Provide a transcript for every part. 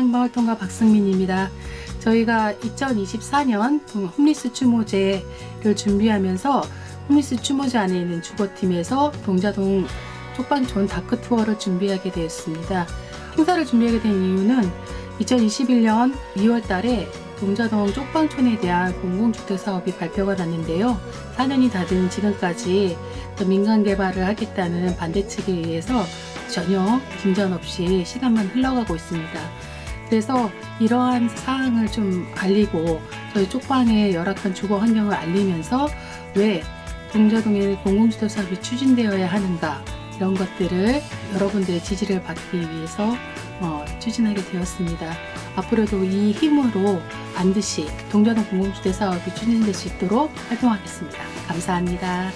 사랑마을 통과 박승민입니다. 저희가 2024년 홈리스 추모제를 준비하면서 홈리스 추모제 안에 있는 주거팀에서 동자동 쪽방촌 다크 투어를 준비하게 되었습니다. 행사를 준비하게 된 이유는 2021년 2월 달에 동자동 쪽방촌에 대한 공공주택 사업이 발표가 났는데요. 4년이 다 된 지금까지 민간 개발을 하겠다는 반대 측에 의해서 전혀 진전 없이 시간만 흘러가고 있습니다. 그래서 이러한 사항을 좀 알리고 저희 쪽방의 열악한 주거 환경을 알리면서 왜 동자동에 공공주택 사업이 추진되어야 하는가, 이런 것들을 여러분들의 지지를 받기 위해서 추진하게 되었습니다. 앞으로도 이 힘으로 반드시 동자동 공공주택 사업이 추진될 수 있도록 활동하겠습니다. 감사합니다.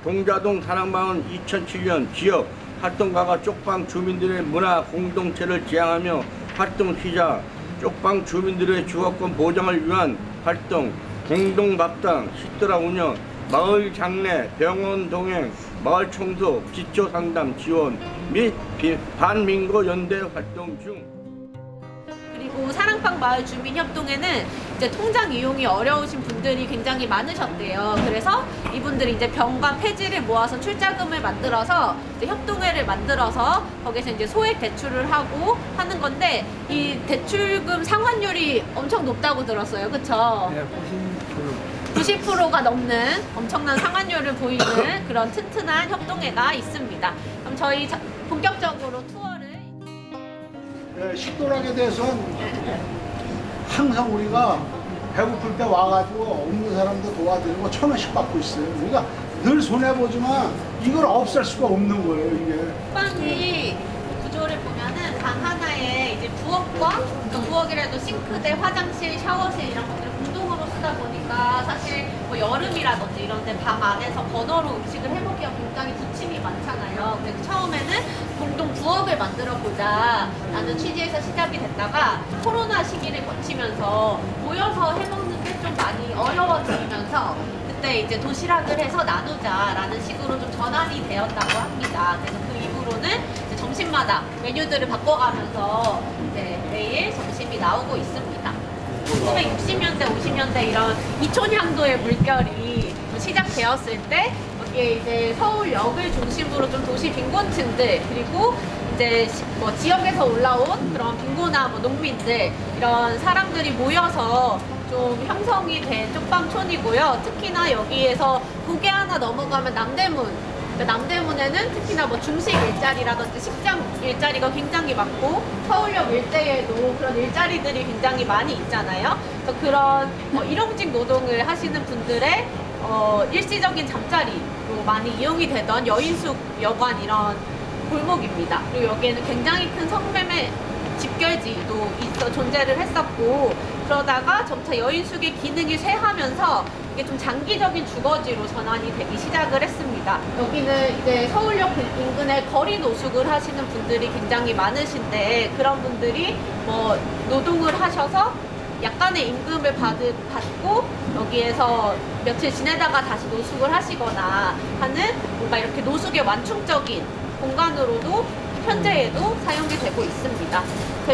동자동 사랑마을 2007년 지역 활동가가 쪽방 주민들의 문화 공동체를 지향하며 활동 시작, 쪽방 주민들의 주거권 보장을 위한 활동, 공동밥상, 식도락 운영, 마을 장례, 병원 동행, 마을 청소, 기초 상담 지원 및 반민고 연대 활동 중. 그리고 사랑방 마을 주민협동에는 이제 통장 이용이 어려우신 분들이 굉장히 많으셨대요. 그래서 이분들이 이제 병과 폐지를 모아서 출자금을 만들어서 이제 협동회를 만들어서 거기서 이제 소액 대출을 하고 하는 건데, 이 대출금 상환율이 엄청 높다고 들었어요. 그쵸? 네, 90%가 넘는 엄청난 상환율을 보이는 그런 튼튼한 협동회가 있습니다. 그럼 저희 본격적으로 투어를. 식도락에 대해서는 항상 우리가 배고플 때 와가지고 없는 사람도 도와드리고 1,000원씩 받고 있어요. 우리가 늘 손해보지만 이걸 없앨 수가 없는 거예요, 이게. 방이 구조를 보면은 방 하나에 이제 부엌과 또 부엌이라도 싱크대, 화장실, 샤워실 이런 것들을 공동으로 쓰다 보니까 사실 뭐 여름이라든지 이런 데 방 안에서 버너로 음식을 해먹기가 굉장히 부침이 많잖아요. 그래서 처음에는 공동 부엌을 만들어 보자 라는 취지에서 시작이 됐다가 코로나 시기를 거치면서 모여서 해먹는 게 좀 많이 어려워지면서 그때 이제 도시락을 해서 나누자라는 식으로 좀 전환이 되었다고 합니다. 그래서 그 이후로는 이제 점심마다 메뉴들을 바꿔가면서 이제 매일 점심이 나오고 있습니다. 1960년대, 50년대 이런 이촌향도의 물결이 시작되었을 때 여기에 이제 서울역을 중심으로 좀 도시 빈곤층들, 그리고 이제 뭐 지역에서 올라온 그런 빈곤한 뭐 농민들, 이런 사람들이 모여서 좀 형성이 된 쪽방촌이고요. 특히나 여기에서 고개 하나 넘어가면 남대문, 남대문에는 특히나 뭐 중식 일자리라든지 식당 일자리가 굉장히 많고 서울역 일대에도 그런 일자리들이 굉장히 많이 있잖아요. 그래서 그런 일용직 노동을 하시는 분들의 일시적인 잠자리로 많이 이용이 되던 여인숙 여관 이런 골목입니다. 그리고 여기에는 굉장히 큰 성매매 집결지도 존재를 했었고, 그러다가 점차 여인숙의 기능이 쇠하면서 이게 좀 장기적인 주거지로 전환이 되기 시작을 했습니다. 여기는 이제 서울역 인근에 거리 노숙을 하시는 분들이 굉장히 많으신데, 그런 분들이 뭐 노동을 하셔서 약간의 임금을 받고 여기에서 며칠 지내다가 다시 노숙을 하시거나 하는 뭔가 이렇게 노숙의 완충적인 공간으로도 현재에도 사용이 되고 있습니다.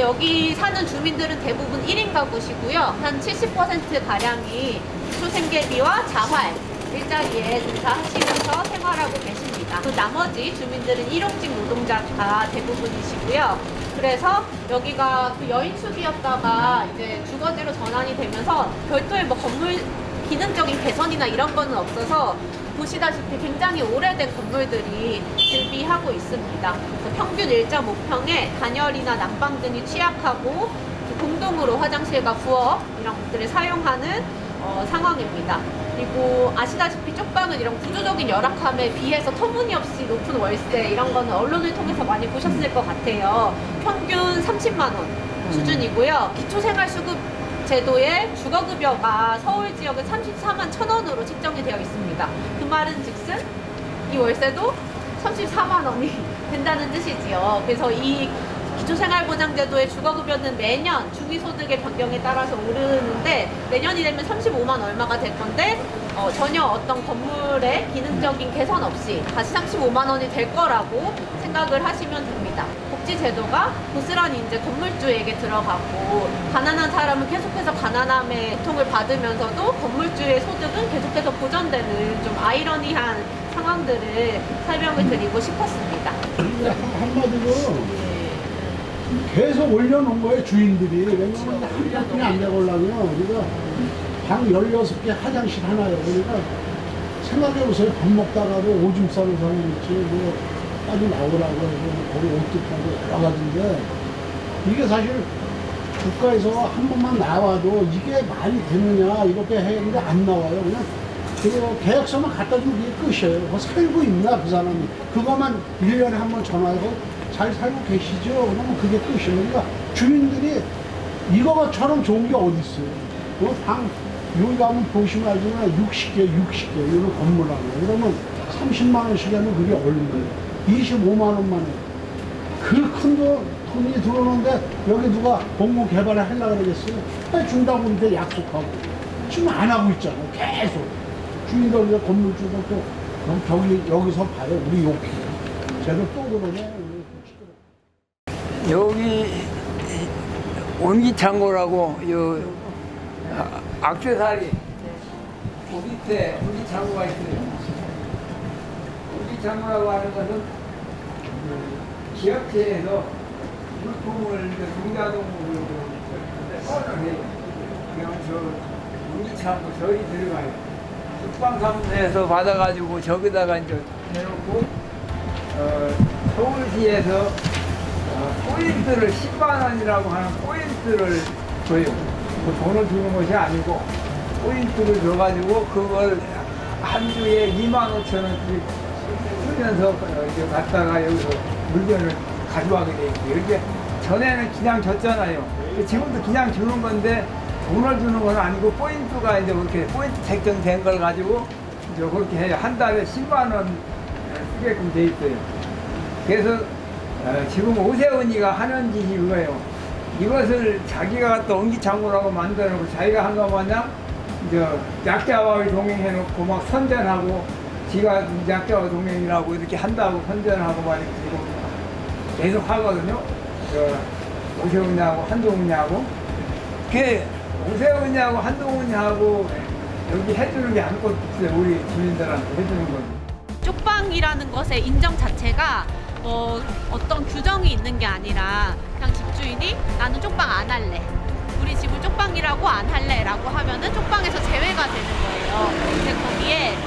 여기 사는 주민들은 대부분 1인 가구시고요. 한 70%가량이 기초생계비와 자활, 일자리에 종사하시면서 생활하고 계십니다. 그 나머지 주민들은 일용직 노동자가 대부분이시고요. 그래서 여기가 그 여인숙이었다가 이제 주거지로 전환이 되면서 별도의 뭐 건물 기능적인 개선이나 이런 거는 없어서 보시다시피 굉장히 오래된 건물들이 즐비하고 있습니다. 평균 1.5평에 단열이나 난방 등이 취약하고 공동으로 화장실과 부엌 이런 것들을 사용하는 상황입니다. 그리고 아시다시피 쪽방은 이런 구조적인 열악함에 비해서 터무니없이 높은 월세 이런 거는 언론을 통해서 많이 보셨을 것 같아요. 평균 30만 원 수준이고요. 기초생활수급 제도의 주거급여가 서울 지역은 34만 1,000원으로 책정이 되어 있습니다. 그 말은 즉슨 이 월세도 34만 원이 된다는 뜻이지요. 그래서 이 기초생활보장제도의 주거급여는 매년 중위소득의 변경에 따라서 오르는데, 내년이 되면 35만 얼마가 될 건데 전혀 어떤 건물의 기능적인 개선 없이 다시 35만 원이 될 거라고 생각을 하시면 됩니다. 복지 제도가 고스란히 이제 건물주에게 들어가고 가난한 사람은 계속해서 가난함의 고통을 받으면서도 건물주의 소득은 계속해서 보전되는 좀 아이러니한 상황들을 설명을 드리고 싶었습니다. 한마디로 계속 올려놓은 거예요, 주인들이. 왜냐면 한 바퀴 안 되고려면 우리가 방 16개 화장실 하나예요. 그러니까 생각해보세요. 밥 먹다가도 오줌 싸는 사람이 있지, 뭐 빨리 나오라고 해서 거기 옷도 타고 여러 가지인데, 이게 사실 국가에서 한 번만 나와도 이게 말이 되느냐 이렇게 했는데 안 나와요. 그냥 그 계약서만 갖다 주면 그게 끝이에요. 뭐 살고 있나 그 사람이. 그것만 1년에 한 번 전화하고 잘 살고 계시죠? 그러면 그게 끝이에요. 그러니까 주민들이 이거처럼 좋은 게 어디 있어요. 그 방 여기 가면 보시면 알지만 60개 이런 건물 하나. 그러면 30만 원씩 하면 그게 얼마예요? 25만 원만 해요. 그 큰 돈이 들어오는데 여기 누가 공공 개발을 하려고 그러겠어요? 해준다고 이제 약속하고. 지금 안 하고 있잖아요. 계속. 주민들 건물주도 또 여기서 봐요. 우리 욕해. 쟤들 또 그러네. 여기 온기창고라고 악세사리 그 밑에 온기창고가 있어요. 온기창고라고 하는 것은 기업체에서 물품을 동자동으로 꺼내요. 그냥 저 온기창고 저기 들어가요. 국방사무소에서 받아가지고 저기다가 이제 해놓고 서울시에서 포인트를 10만 원이라고 하는 포인트를 줘요. 그 돈을 주는 것이 아니고 포인트를 줘가지고 그걸 한 주에 2만 5천 원씩 쓰면서 이제 갔다가 여기서 물건을 가져가게 돼 있고, 이렇게 전에는 그냥 줬잖아요. 지금도 그냥 주는 건데 돈을 주는 건 아니고 포인트가 이제 그렇게 포인트 책정된 걸 가지고 이제 그렇게 해요. 한 달에 10만 원 쓰게끔 돼 있어요. 그래서 지금 오세훈이가 하는 짓이 그거예요. 이것을 자기가 갖다 온기창고라고 만들어놓고 자기가 한 거 마냥 이제 약자와의 동행해놓고 막 선전하고 지가 약자와 동행이라고 이렇게 한다고 선전하고 막 이렇게 계속 하거든요. 오세훈이하고 한동훈이하고. 그 오세훈이하고 한동훈이하고 여기 해주는 게 아무것도 없어요. 우리 주민들한테 해주는 건. 쪽방이라는 것의 인정 자체가 어떤 규정이 있는 게 아니라 그냥 집주인이 나는 쪽방 안 할래, 우리 집을 쪽방이라고 안 할래 라고 하면은 쪽방에서 제외가 되는 거예요. 근데 거기에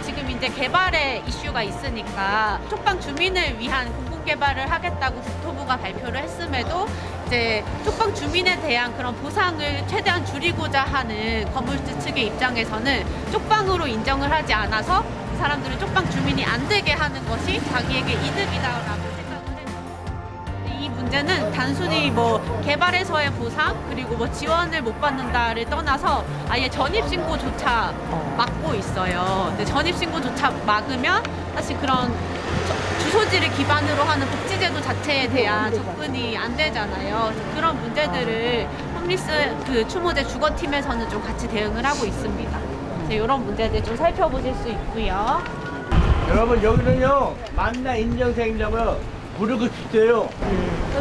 지금 이제 개발의 이슈가 있으니까 쪽방 주민을 위한 공공개발을 하겠다고 국토부가 발표를 했음에도 이제 쪽방 주민에 대한 그런 보상을 최대한 줄이고자 하는 건물주 측의 입장에서는 쪽방으로 인정을 하지 않아서 사람들은 쪽방 주민이 안 되게 하는 것이 자기에게 이득이다라고 생각을 해요. 이 문제는 단순히 뭐 개발에서의 보상 그리고 뭐 지원을 못 받는다를 떠나서 아예 전입신고조차 막고 있어요. 근데 전입신고조차 막으면 사실 그런 주소지를 기반으로 하는 복지제도 자체에 대한 접근이 안 되잖아요. 그런 문제들을 홈리스 그 추모제 주거팀에서는 좀 같이 대응을 하고 있습니다. 이런 문제들 좀 살펴보실 수 있고요. 여러분 여기는요 만나 인정생이라고요 무료급식소예요.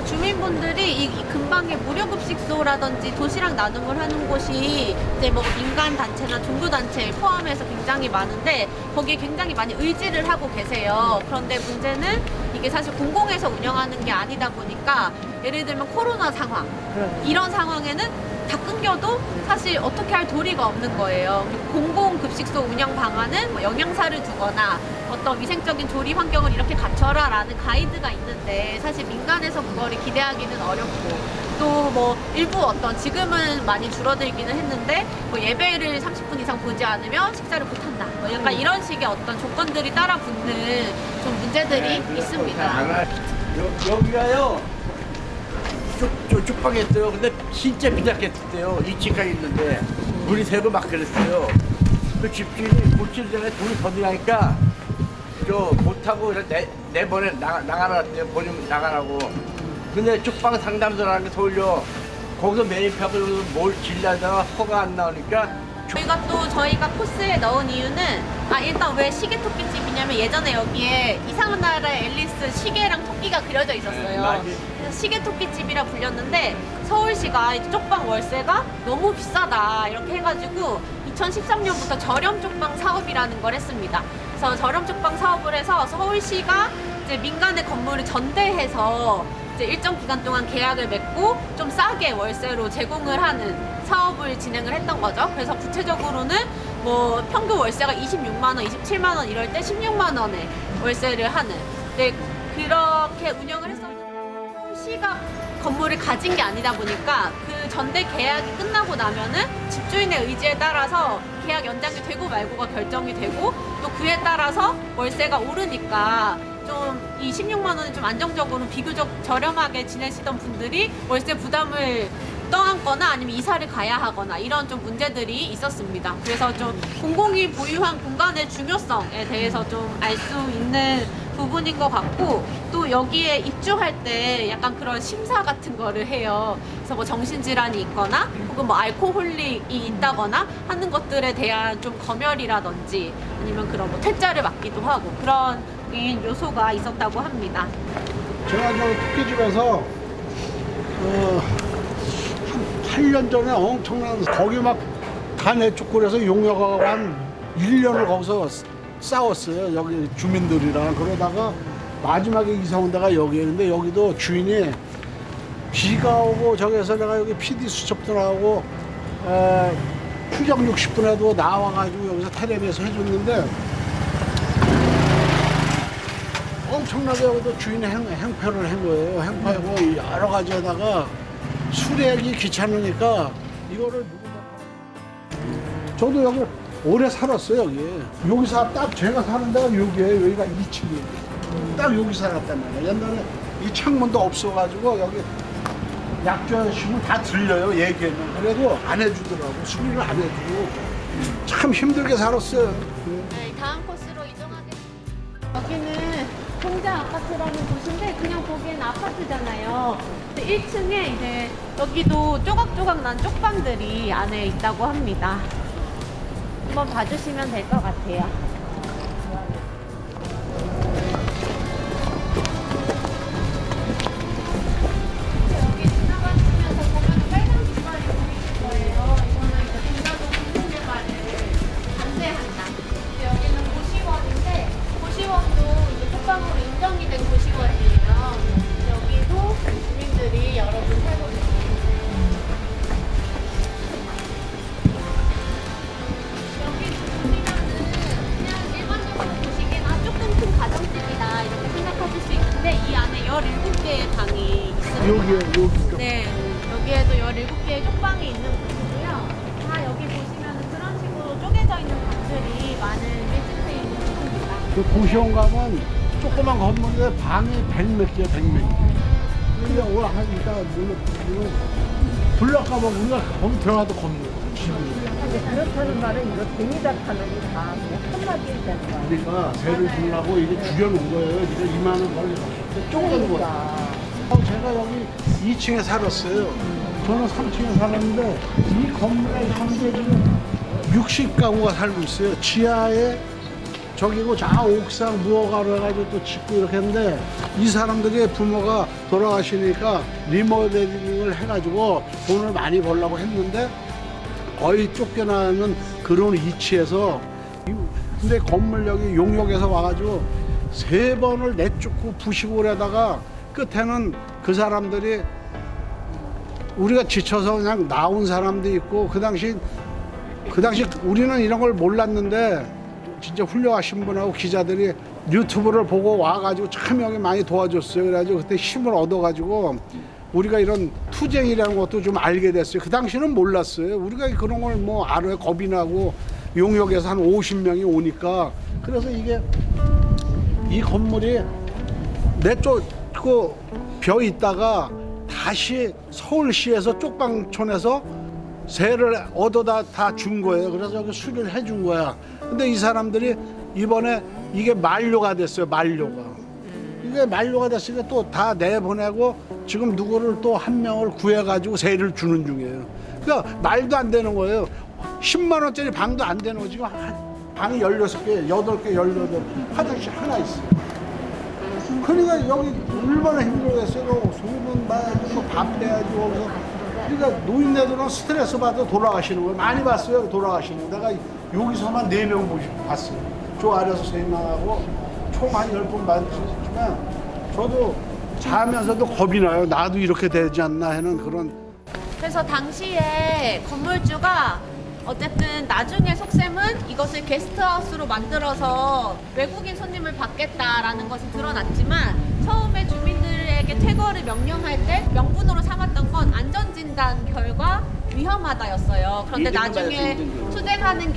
주민분들이 이 근방에 무료급식소라든지 도시락 나눔을 하는 곳이 이제 뭐 민간 단체나 종교 단체 포함해서 굉장히 많은데 거기에 굉장히 많이 의지를 하고 계세요. 그런데 문제는 이게 사실 공공에서 운영하는 게 아니다 보니까 예를 들면 코로나 상황 이런 상황에는 다 끊겨도 사실 어떻게 할 도리가 없는 거예요. 공공급식소 운영 방안은 뭐 영양사를 두거나 어떤 위생적인 조리 환경을 이렇게 갖춰라 라는 가이드가 있는데 사실 민간에서 그거를 기대하기는 어렵고 또 뭐 일부 어떤 지금은 많이 줄어들기는 했는데 뭐 예배를 30분 이상 보지 않으면 식사를 못한다. 뭐 약간 이런 식의 어떤 조건들이 따라붙는 좀 문제들이 있습니다. 여기가요 쪽방했어요. 근데 진짜 비싸겠대요. 2층까지 있는데 물이 새고 막 그랬어요. 그 집주인이 물질 전에 돈이 더 들어가니까 저 못하고 내보내 나가라 했대요. 보내면 나가라고. 근데 쪽방 상담소라는 게 서울요. 거기서 매입하고 뭘 질려다가 허가 안 나오니까 저희가 또 저희가 코스에 넣은 이유는 일단 왜 시계 토끼집이냐면 예전에 여기에 이상한 나라의 앨리스 시계랑 토끼가 그려져 있었어요. 맞아요. 그래서 시계 토끼집이라 불렸는데 서울시가 이제 쪽방 월세가 너무 비싸다 이렇게 해가지고 2013년부터 저렴 쪽방 사업이라는 걸 했습니다. 그래서 저렴 쪽방 사업을 해서 서울시가 이제 민간의 건물을 전대해서 이제 일정 기간 동안 계약을 맺고 좀 싸게 월세로 제공을 하는 사업을 진행을 했던 거죠. 그래서 구체적으로는 뭐 평균 월세가 26만 원, 27만 원 이럴 때 16만 원에 월세를 하는. 네, 그렇게 운영을 했었는데 시가 건물을 가진 게 아니다 보니까 그 전대 계약이 끝나고 나면은 집주인의 의지에 따라서 계약 연장이 되고 말고가 결정이 되고 또 그에 따라서 월세가 오르니까 좀 이 16만 원은 좀 안정적으로 비교적 저렴하게 지내시던 분들이 월세 부담을 떠안거나 아니면 이사를 가야 하거나 이런 좀 문제들이 있었습니다. 그래서 좀 공공이 보유한 공간의 중요성에 대해서 좀 알 수 있는 부분인 것 같고 또 여기에 입주할 때 약간 그런 심사 같은 거를 해요. 그래서 뭐 정신질환이 있거나 혹은 뭐 알코올릭이 있다거나 하는 것들에 대한 좀 검열이라든지 아니면 그런 뭐 퇴짜를 맞기도 하고 그런 요소가 있었다고 합니다. 제가 저 토끼집에서 8년 전에 엄청난 거기 막 다 내쫓고 그래서 용역하고 한 1년을 거기서 싸웠어요. 여기 주민들이랑. 그러다가 마지막에 이사 온 데가 여기였는데 여기도 주인이 비가 오고 저기서 내가 여기 PD 수첩도 나오고 휴정 60분에도 나와가지고 여기서 텔레비에서 해줬는데 엄청나게 여기도 주인이 행패를 한 거예요. 행패하고 여러 가지에다가 수리하기 귀찮으니까 이거를 저도 여기 오래 살았어요. 여기서 딱 제가 사는 데가 여기에요. 여기가 2층이에요. 딱 여기 살았단 말이에요. 옛날에 이 창문도 없어가지고 여기 약주 아저씨는 다 들려요. 얘기하면. 그래도 안 해주더라고. 수리를 안 해주고 참 힘들게 살았어요. 네, 다음 코스로 이동하겠습니다. 여기는 공장 아파트라는 곳인데 그냥 보기엔 아파트잖아요. 근데 1층에 이제 여기도 조각조각 난 쪽방들이 안에 있다고 합니다. 한번 봐주시면 될 것 같아요. 여기 지나가시면서 보면 빨간 깃발이 보이실 거예요. 이거는 이제 동자동 공동개발을 반대한다. 근데 여기는 고시원인데 고시원도 이제 쪽방으로 인정이 된 고시원이에요. 여기도 주민들이 여러분 살고 계세요. 여기 보시면은 그냥 일반적으로 보시기에는 조금 큰 가정집이다 이렇게 생각하실 수 있는데 이 안에 17개의 방이 있습니다. 여기. 네, 여기에도 17개의 쪽방이 있는 곳이고요. 다 여기 보시면은 그런 식으로 쪼개져 있는 방들이 많은 밀집해 있는 곳입니다. 그 고시원 가면 조그만 건물인데 방이 100몇 개야, 100몇 개. 근데 오늘 한 이따가 물론 불러 가면 우리가 거기 들어가도 겁니다. 그렇다는 말은 이거 됩니다 하는 다 한마디일 되는 거야. 우리가 배를 주려고 이게 죽여놓은 거예요. 이거 2만 원 벌려서 쪼개는 거야. 제가 여기 2층에 살았어요. 저는 3층에 살았는데 이 건물에 현재 지금 60가구가 살고 있어요. 지하에 저기고 저 옥상 무허가로 해가지고 또 짓고 이렇게 했는데 이 사람들의 부모가 돌아가시니까 리모델링을 해가지고 돈을 많이 벌려고 했는데 거의 쫓겨나는 그런 위치에서 근데 건물 여기 용역에서 와가지고 3번을 내쫓고 부시고 그러다가 끝에는 그 사람들이 우리가 지쳐서 그냥 나온 사람도 있고 그 당시 우리는 이런 걸 몰랐는데 진짜 훌륭하신 분하고 기자들이 유튜브를 보고 와가지고 참 여기 많이 도와줬어요. 그래가지고 그때 힘을 얻어가지고 우리가 이런 투쟁이라는 것도 좀 알게 됐어요. 그 당시는 몰랐어요. 우리가 그런 걸 뭐 알아요. 겁이 나고 용역에서 한 50명이 오니까 그래서 이게 이 건물이 내쫓고 벼 있다가 다시 서울시에서 쪽방촌에서 세를 얻어다 다 준 거예요. 그래서 여기 수리를 해준 거야. 근데 이 사람들이 이번에 이게 만료가 됐어요. 만료가. 이게 만료가 됐으니까 또 다 내보내고 지금 누구를 또 한 명을 구해가지고 세를 주는 중이에요. 그러니까 말도 안 되는 거예요. 10만 원짜리 방도 안 되는 거 지금 방이 16개, 8개, 18 화장실 하나 있어요. 그러니까 여기 얼마나 힘들겠어요. 소문 봐야지, 밥 해야지. 그러니까 노인네들은 스트레스 받아 돌아가시는 거예요. 많이 봤어요, 돌아가시는 거. 내가 여기서만 4명 봤어요. 저 아래서 3명하고 총 한 10분 봤지만 저도 자면서도 겁이 나요. 나도 이렇게 되지 않나 하는 그런. 그래서 당시에 건물주가 어쨌든 나중에 속셈은 이것을 게스트하우스로 만들어서 외국인 손님을 받겠다라는 것이 드러났지만 처음에 주민들에게 퇴거를 명령할 때 명분으로 삼았던 건 안전진단 결과 위험하다였어요. 그런데 나중에 투쟁하는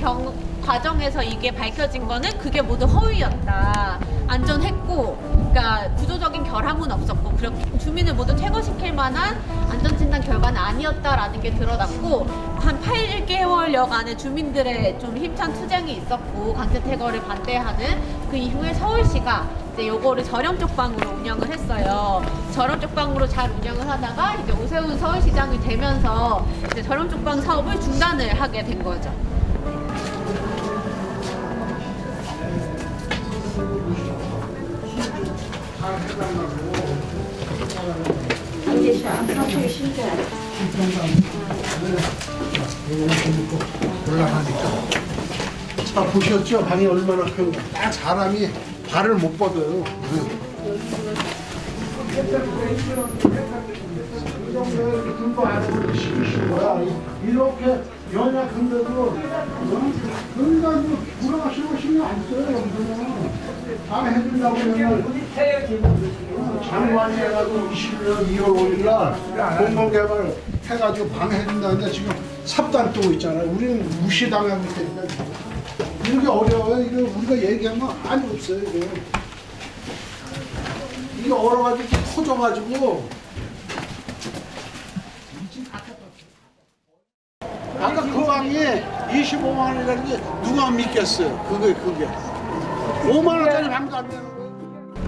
과정에서 이게 밝혀진 거는 그게 모두 허위였다. 안전했고, 그러니까 구조적인 결함은 없었고, 그렇게 주민을 모두 퇴거시킬 만한 안전진단 결과는 아니었다라는 게 드러났고, 한 8개월여 안에 주민들의 좀 힘찬 투쟁이 있었고, 강제 퇴거를 반대하는 그 이후에 서울시가 이제 요거를 저렴 쪽방으로 운영을 했어요. 저렴 쪽방으로 잘 운영을 하다가 이제 오세훈 서울시장이 되면서 이제 저렴 쪽방 사업을 중단을 하게 된 거죠. 자, 보셨죠? 방이 얼마나 큰가. 딱 사람이 발을 못 뻗어요. 이렇게 연약한데도 그러니까 돌아가시는 거 신경 안 써요. 여기서는 방 해준다고 맨날 장관이 해가지고 21년 2월 5일 날 공공개발 해가지고 방 해준다는데 지금 삽단 뜨고 있잖아요. 우리는 무시당하고 있다니까. 이렇게 어려워요. 이거 우리가 얘기하면 아니 없어요. 이거 얼어가지고 터져가지고 아까 그 방이 25만 원이라는 게 누가 믿겠어요? 그게 5만 원짜리 방도 안 되는 거예요.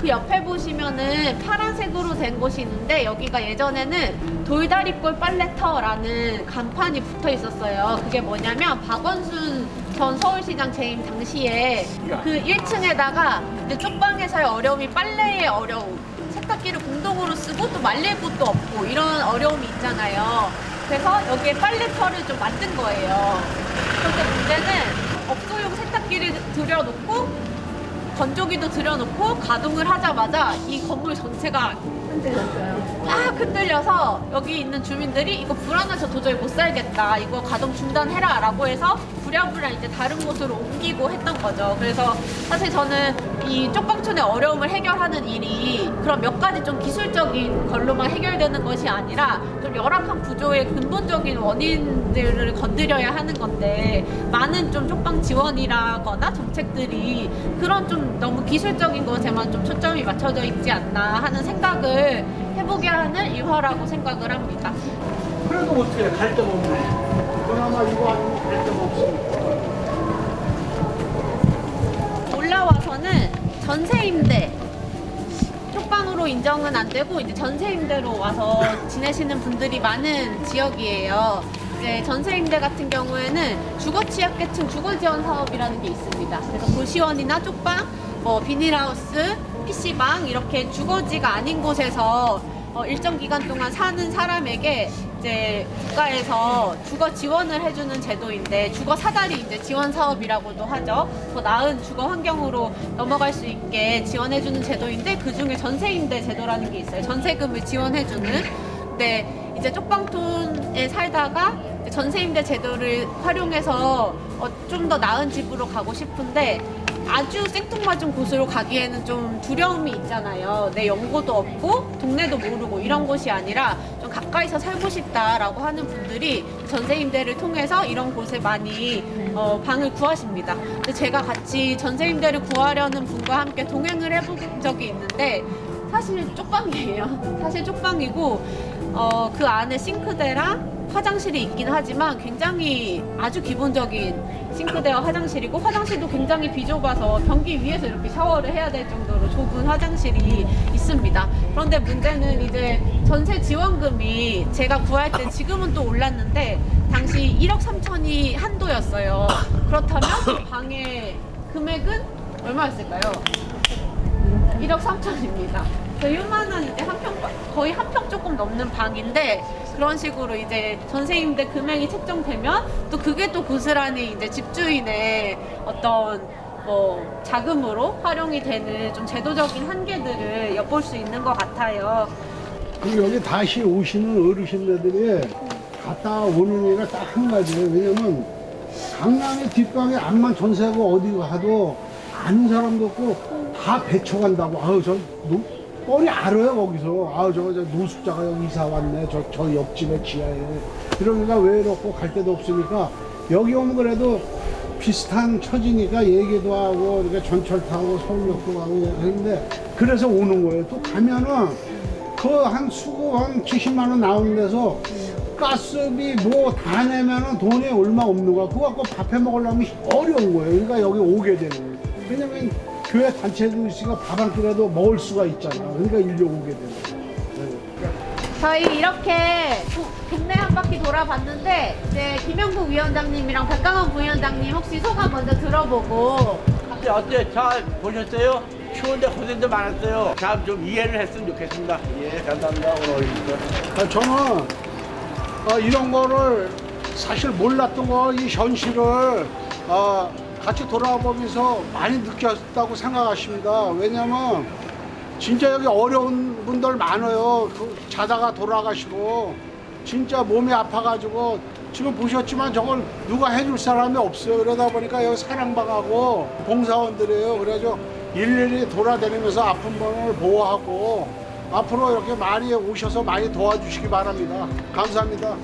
그 옆에 보시면은 파란색으로 된 곳이 있는데 여기가 예전에는 돌다리골 빨래터라는 간판이 붙어 있었어요. 그게 뭐냐면 박원순 전 서울시장 재임 당시에 그 1층에다가 쪽방에서의 어려움이 빨래의 어려움, 세탁기를 공동으로 쓰고 또 말릴 곳도 없고 이런 어려움이 있잖아요. 그래서 여기에 빨래터를 좀 만든 거예요. 그런데 문제는 업소용 세탁기를 들여놓고 건조기도 들여놓고 가동을 하자마자 이 건물 전체가 흔들렸어요. 막 흔들려서 여기 있는 주민들이 이거 불안해서 도저히 못 살겠다. 이거 가동 중단해라 라고 해서 부랴부랴 이제 다른 곳으로 옮기고 했던 거죠. 그래서 사실 저는 이 쪽방촌의 어려움을 해결하는 일이 그런 몇 가지 좀 기술적인 걸로만 해결되는 것이 아니라 좀 열악한 구조의 근본적인 원인들을 건드려야 하는 건데 많은 좀 쪽방 지원이라거나 정책들이 그런 좀 너무 기술적인 것에만 좀 초점이 맞춰져 있지 않나 하는 생각을 해보게 하는 일화라고 생각을 합니다. 그래도 어떻게 갈 데가 없네. 그나마 이거 아니면 갈 데가 없으니까. 올라와서는 전세임대 쪽방으로 인정은 안 되고 이제 전세임대로 와서 지내시는 분들이 많은 지역이에요. 이제 전세임대 같은 경우에는 주거취약계층 주거지원 사업이라는 게 있습니다. 그래서 고시원이나 쪽방, 뭐 비닐하우스, PC방 이렇게 주거지가 아닌 곳에서 일정 기간 동안 사는 사람에게 이제 국가에서 주거 지원을 해주는 제도인데 주거 사다리 이제 지원 사업이라고도 하죠. 더 나은 주거 환경으로 넘어갈 수 있게 지원해주는 제도인데 그 중에 전세임대 제도라는 게 있어요. 전세금을 지원해주는. 근데 이제 쪽방촌에 살다가 전세임대 제도를 활용해서 좀 더 나은 집으로 가고 싶은데 아주 생뚱맞은 곳으로 가기에는 좀 두려움이 있잖아요. 내 연고도 없고 동네도 모르고 이런 곳이 아니라 좀 가까이서 살고 싶다라고 하는 분들이 전세임대를 통해서 이런 곳에 많이 방을 구하십니다. 근데 제가 같이 전세임대를 구하려는 분과 함께 동행을 해본 적이 있는데 사실 쪽방이에요. 사실 쪽방이고 그 안에 싱크대랑 화장실이 있긴 하지만 굉장히 아주 기본적인 싱크대와 화장실이고, 화장실도 굉장히 비좁아서 변기 위에서 이렇게 샤워를 해야 될 정도로 좁은 화장실이 있습니다. 그런데 문제는 이제 전세 지원금이 제가 구할 때 지금은 또 올랐는데 당시 1억 3천이 한도였어요. 그렇다면 그 방의 금액은 얼마였을까요? 1억 3천입니다. 요만한 이제 거의 한 평 조금 넘는 방인데, 그런 식으로 이제 전세임대 금액이 책정되면 또 그게 또 고스란히 이제 집주인의 어떤 뭐 자금으로 활용이 되는 좀 제도적인 한계들을 엿볼 수 있는 것 같아요. 그리고 여기 다시 오시는 어르신들이 갔다 오는 얘기가 딱 한 가지예요. 왜냐면 강남의 뒷방에 암만 전세고 어디 가도 아는 사람도 없고 다 배쳐간다고. 아유, 뻔히 알아요, 거기서. 아유, 저 노숙자가 여기 이사 왔네. 저 옆집에 지하에. 이러니까 왜 이렇고 갈 데도 없으니까 여기 오면 그래도 비슷한 처지니까 얘기도 하고, 그러니까 전철 타고 서울역도 가고 하는데, 그래서 오는 거예요. 또 가면은 그 한 수고 한 70만 원 나오는 데서 가스비 뭐 다 내면은 돈이 얼마 없는 거야. 그거 갖고 밥 해 먹으려면 어려운 거예요. 그러니까 여기 오게 되는 거예요. 왜냐면 교회 단체도 있으니까 밥 한 끼라도 먹을 수가 있잖아. 그러니까 일로 오게 되는 거예요. 저희 이렇게 동네 한 바퀴 돌아봤는데, 이제 김영국 위원장님이랑 백강원 부위원장님 혹시 소감 먼저 들어보고. 어때? 잘 보셨어요? 추운데 고생도 많았어요. 잘 좀 이해를 했으면 좋겠습니다. 예, 감사합니다. 오늘 저는 이런 거를 사실 몰랐던 거, 이 현실을 같이 돌아보면서 많이 느꼈다고 생각하십니다. 왜냐면 진짜 여기 어려운 분들 많아요. 자다가 돌아가시고 진짜 몸이 아파가지고 지금 보셨지만 저걸 누가 해줄 사람이 없어요. 그러다 보니까 여기 사랑방하고 봉사원들이에요. 그래서 일일이 돌아다니면서 아픈 분을 보호하고 앞으로 이렇게 많이 오셔서 많이 도와주시기 바랍니다. 감사합니다.